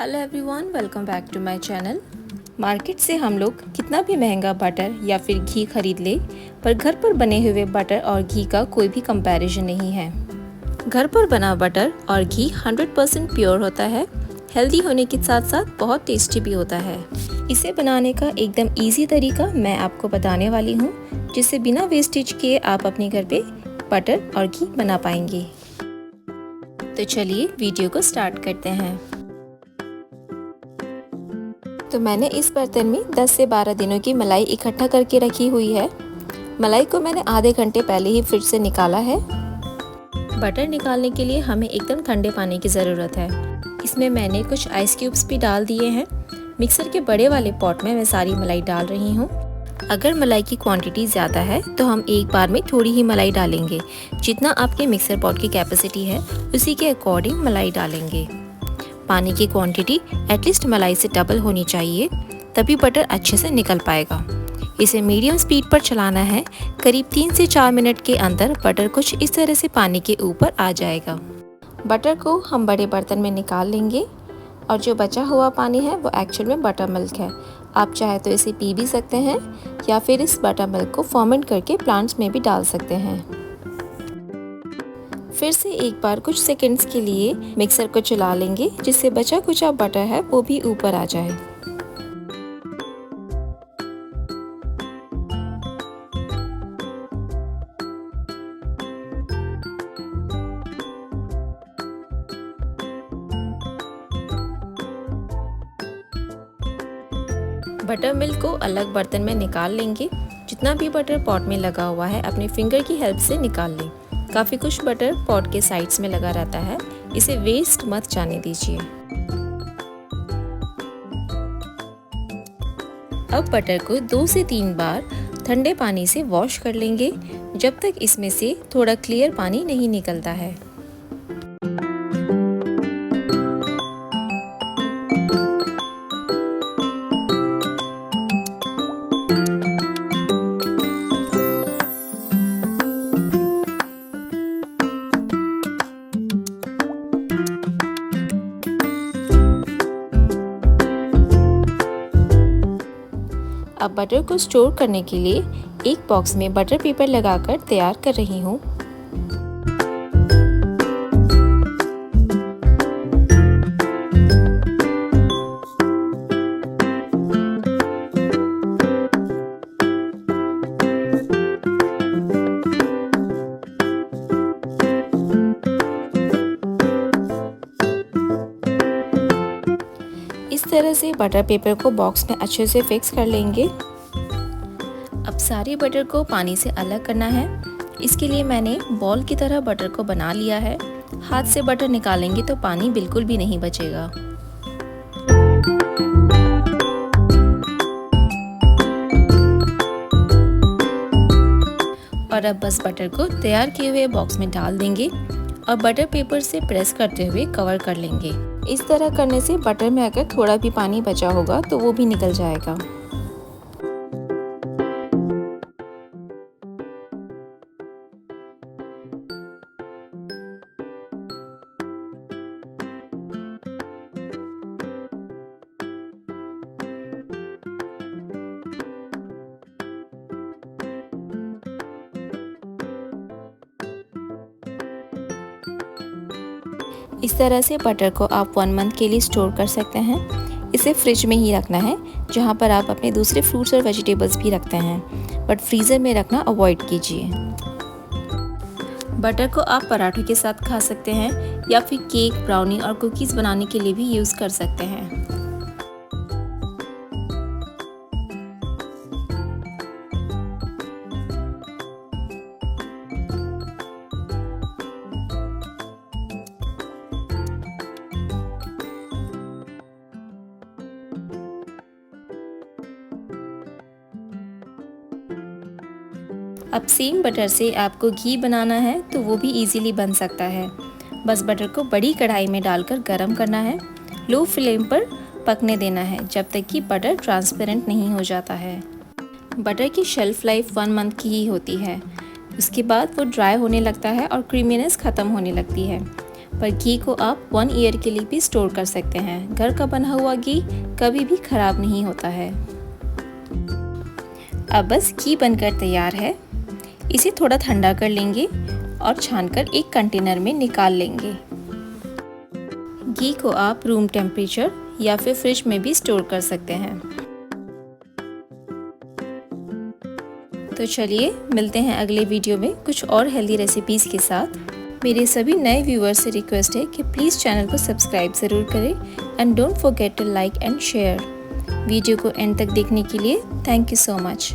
Hello everyone, welcome back to my channel. Market से हम लोग कितना भी महंगा बटर या फिर घी खरीद ले, पर घर पर बने हुए बटर और घी का कोई भी कंपैरिजन नहीं है। घर पर बना बटर और घी 100% प्योर होता है, हेल्दी होने के साथ साथ बहुत टेस्टी भी होता है। इसे बनाने का एकदम इजी तरीका मैं आपको बताने वाली हूँ, जिससे बिना वेस्टेज किए आप अपने घर पे बटर और घी बना पाएंगे। तो चलिए वीडियो को स्टार्ट करते हैं। तो मैंने इस बर्तन में 10 से 12 दिनों की मलाई इकट्ठा करके रखी हुई है। मलाई को मैंने आधे घंटे पहले ही फ्रिज से निकाला है। बटर निकालने के लिए हमें एकदम ठंडे पानी की ज़रूरत है। इसमें मैंने कुछ आइस क्यूब्स भी डाल दिए हैं। मिक्सर के बड़े वाले पॉट में मैं सारी मलाई डाल रही हूँ। अगर मलाई की क्वांटिटी ज़्यादा है तो हम एक बार में थोड़ी ही मलाई डालेंगे। जितना आपके मिक्सर पॉट की कैपेसिटी है उसी के अकॉर्डिंग मलाई डालेंगे। पानी की क्वांटिटी एटलीस्ट मलाई से डबल होनी चाहिए, तभी बटर अच्छे से निकल पाएगा। इसे मीडियम स्पीड पर चलाना है। करीब 3 से 4 मिनट के अंदर बटर कुछ इस तरह से पानी के ऊपर आ जाएगा। बटर को हम बड़े बर्तन में निकाल लेंगे और जो बचा हुआ पानी है वो एक्चुअल में बटर मिल्क है। आप चाहे तो इसे पी भी सकते हैं या फिर इस बटर मिल्क को फर्मेंट करके प्लांट्स में भी डाल सकते हैं। फिर से एक बार कुछ सेकंड्स के लिए मिक्सर को चला लेंगे, जिससे बचा कुचा बटर है वो भी ऊपर आ जाए। बटर मिल्क को अलग बर्तन में निकाल लेंगे। जितना भी बटर पॉट में लगा हुआ है अपने फिंगर की हेल्प से निकाल लें। काफ़ी कुछ बटर पॉट के साइड्स में लगा रहता है, इसे वेस्ट मत जाने दीजिए। अब बटर को 2 से 3 बार ठंडे पानी से वॉश कर लेंगे, जब तक इसमें से थोड़ा क्लियर पानी नहीं निकलता है। अब बटर को स्टोर करने के लिए एक बॉक्स में बटर पेपर लगाकर तैयार कर रही हूँ। इस तरह से बटर पेपर को बॉक्स में अच्छे से फिक्स कर लेंगे। अब सारी बटर को पानी से अलग करना है। इसके लिए मैंने बॉल की तरह बटर को बना लिया है। हाथ से बटर निकालेंगे तो पानी बिल्कुल भी नहीं बचेगा। और अब बस बटर को तैयार किए हुए बॉक्स में डाल देंगे और बटर पेपर से प्रेस करते हुए कवर कर लेंगे। इस तरह करने से बटर में अगर थोड़ा भी पानी बचा होगा तो वो भी निकल जाएगा। इस तरह से बटर को आप 1 मंथ के लिए स्टोर कर सकते हैं। इसे फ्रिज में ही रखना है, जहाँ पर आप अपने दूसरे फ्रूट्स और वेजिटेबल्स भी रखते हैं, बट फ्रीज़र में रखना अवॉइड कीजिए। बटर को आप पराठों के साथ खा सकते हैं या फिर केक, ब्राउनी और कुकीज़ बनाने के लिए भी यूज़ कर सकते हैं। अब सेम बटर से आपको घी बनाना है तो वो भी इजीली बन सकता है। बस बटर को बड़ी कढ़ाई में डालकर गरम करना है। लो फ्लेम पर पकने देना है जब तक कि बटर ट्रांसपेरेंट नहीं हो जाता है। बटर की शेल्फ लाइफ 1 मंथ की ही होती है। उसके बाद वो ड्राई होने लगता है और क्रीमीनेस ख़त्म होने लगती है। पर घी को आप 1 ईयर के लिए भी स्टोर कर सकते हैं। घर का बना हुआ घी कभी भी खराब नहीं होता है। अब बस घी बनकर तैयार है। इसे थोड़ा ठंडा कर लेंगे और छानकर एक कंटेनर में निकाल लेंगे। घी को आप रूम टेम्परेचर या फिर फ्रिज में भी स्टोर कर सकते हैं। तो चलिए मिलते हैं अगले वीडियो में कुछ और हेल्दी रेसिपीज़ के साथ। मेरे सभी नए व्यूअर्स से रिक्वेस्ट है कि प्लीज़ चैनल को सब्सक्राइब ज़रूर करें and don't forget to like and share. Video को एंड तक देखने के लिए थैंक यू सो मच।